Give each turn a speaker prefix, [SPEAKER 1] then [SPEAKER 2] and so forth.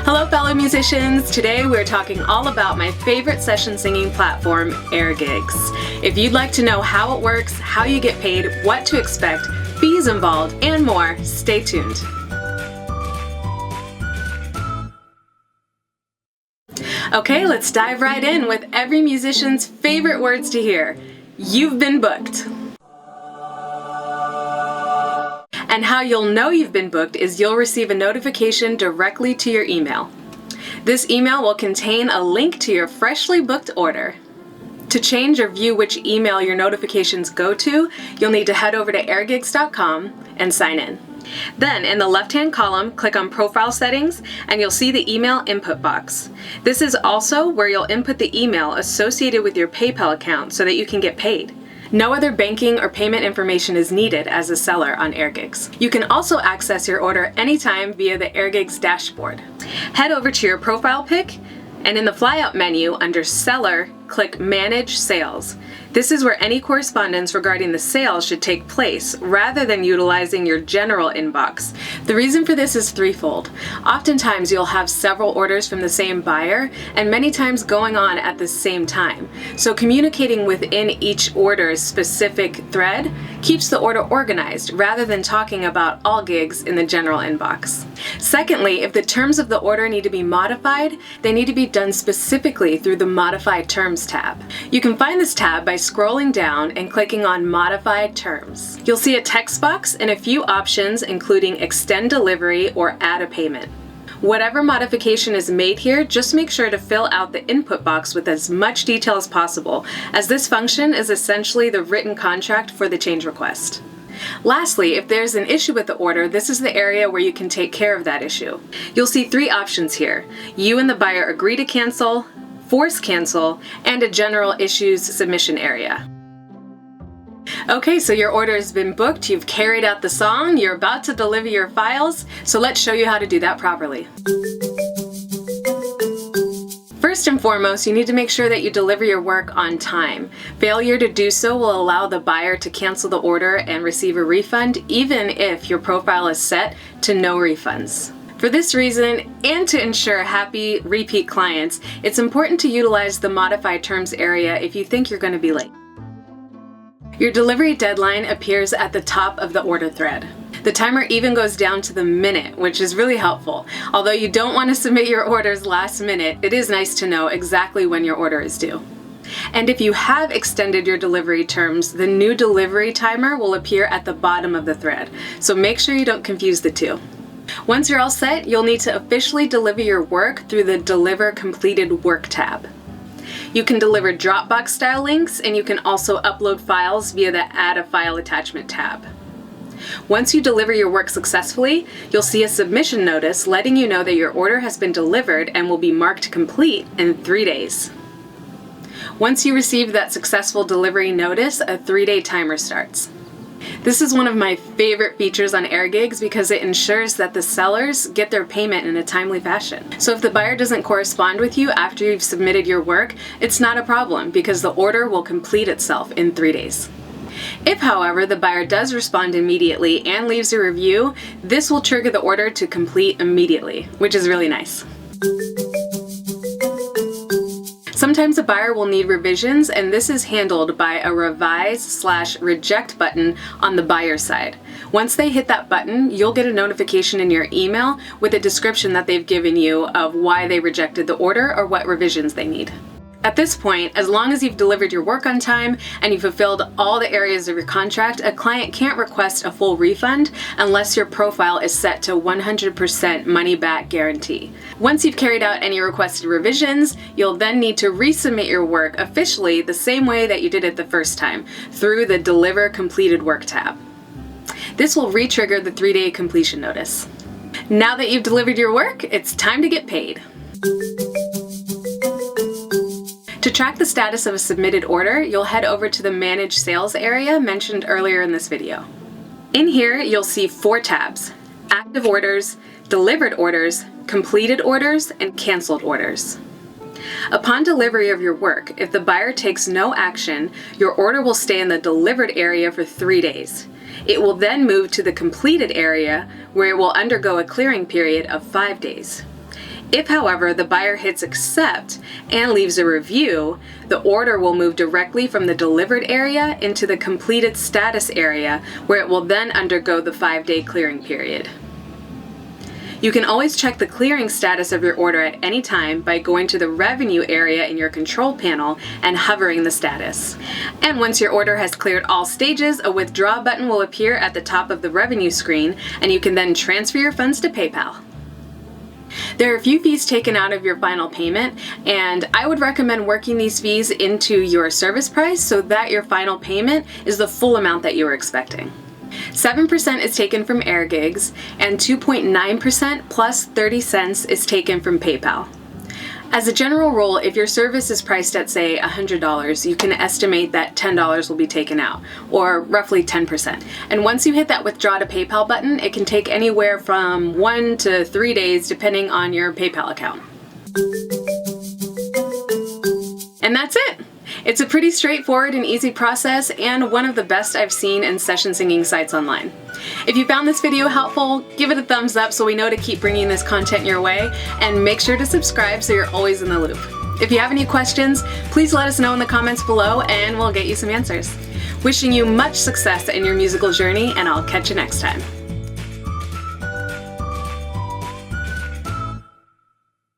[SPEAKER 1] Hello fellow musicians! Today we're talking all about my favorite session singing platform, AirGigs. If you'd like to know how it works, how you get paid, what to expect, fees involved, and more, stay tuned. Okay, let's dive right in with every musician's favorite words to hear. You've been booked. And how you'll know you've been booked is you'll receive a notification directly to your email. This email will contain a link to your freshly booked order. To change or view which email your notifications go to, you'll need to head over to airgigs.com and sign in. Then, in the left-hand column, click on Profile Settings, and you'll see the email input box. This is also where you'll input the email associated with your PayPal account so that you can get paid. No other banking or payment information is needed as a seller on AirGigs. You can also access your order anytime via the AirGigs dashboard. Head over to your profile pic, and in the flyout menu under Seller, click Manage Sales. This is where any correspondence regarding the sale should take place, rather than utilizing your general inbox. The reason for this is threefold. Oftentimes you'll have several orders from the same buyer, and many times going on at the same time. So communicating within each order's specific thread keeps the order organized, rather than talking about all gigs in the general inbox. Secondly, if the terms of the order need to be modified, they need to be done specifically through the Modify Terms tab. You can find this tab by scrolling down and clicking on Modified Terms. You'll see a text box and a few options including Extend Delivery or Add a Payment. Whatever modification is made here, just make sure to fill out the input box with as much detail as possible, as this function is essentially the written contract for the change request. Lastly, if there's an issue with the order, this is the area where you can take care of that issue. You'll see three options here. You and the buyer agree to cancel, force cancel, and a general issues submission area. Okay, so your order has been booked, you've carried out the song, you're about to deliver your files, so let's show you how to do that properly. First and foremost, you need to make sure that you deliver your work on time. Failure to do so will allow the buyer to cancel the order and receive a refund, even if your profile is set to no refunds. For this reason, and to ensure happy repeat clients, it's important to utilize the Modify Terms area if you think you're going to be late. Your delivery deadline appears at the top of the order thread. The timer even goes down to the minute, which is really helpful. Although you don't want to submit your orders last minute, it is nice to know exactly when your order is due. And if you have extended your delivery terms, the new delivery timer will appear at the bottom of the thread. So make sure you don't confuse the two. Once you're all set, you'll need to officially deliver your work through the Deliver Completed Work tab. You can deliver Dropbox style links, and you can also upload files via the Add a File Attachment tab. Once you deliver your work successfully, you'll see a submission notice letting you know that your order has been delivered and will be marked complete in 3 days. Once you receive that successful delivery notice, a 3-day timer starts. This is one of my favorite features on AirGigs because it ensures that the sellers get their payment in a timely fashion. So if the buyer doesn't correspond with you after you've submitted your work, it's not a problem because the order will complete itself in 3 days. If, however, the buyer does respond immediately and leaves a review, this will trigger the order to complete immediately, which is really nice. Sometimes a buyer will need revisions, and this is handled by a Revise/Reject button on the buyer side. Once they hit that button, you'll get a notification in your email with a description that they've given you of why they rejected the order or what revisions they need. At this point, as long as you've delivered your work on time and you've fulfilled all the areas of your contract, a client can't request a full refund unless your profile is set to 100% money-back guarantee. Once you've carried out any requested revisions, you'll then need to resubmit your work officially the same way that you did it the first time, through the Deliver Completed Work tab. This will re-trigger the 3-day completion notice. Now that you've delivered your work, it's time to get paid. To track the status of a submitted order, you'll head over to the Manage Sales area mentioned earlier in this video. In here, you'll see 4 tabs: Active Orders, Delivered Orders, Completed Orders, and Canceled Orders. Upon delivery of your work, if the buyer takes no action, your order will stay in the Delivered area for 3 days. It will then move to the Completed area, where it will undergo a clearing period of 5 days. If, however, the buyer hits accept and leaves a review, the order will move directly from the delivered area into the completed status area, where it will then undergo the 5-day clearing period. You can always check the clearing status of your order at any time by going to the revenue area in your control panel and hovering the status. And once your order has cleared all stages, a withdraw button will appear at the top of the revenue screen, and you can then transfer your funds to PayPal. There are a few fees taken out of your final payment, and I would recommend working these fees into your service price so that your final payment is the full amount that you were expecting. 7% is taken from AirGigs, and 2.9% plus 30 cents is taken from PayPal. As a general rule, if your service is priced at, say, $100, you can estimate that $10 will be taken out, or roughly 10%. And once you hit that withdraw to PayPal button, it can take anywhere from 1 to 3 days depending on your PayPal account. And that's it! It's a pretty straightforward and easy process, and one of the best I've seen in session singing sites online. If you found this video helpful, give it a thumbs up so we know to keep bringing this content your way, and make sure to subscribe so you're always in the loop. If you have any questions, please let us know in the comments below and we'll get you some answers. Wishing you much success in your musical journey, and I'll catch you next time.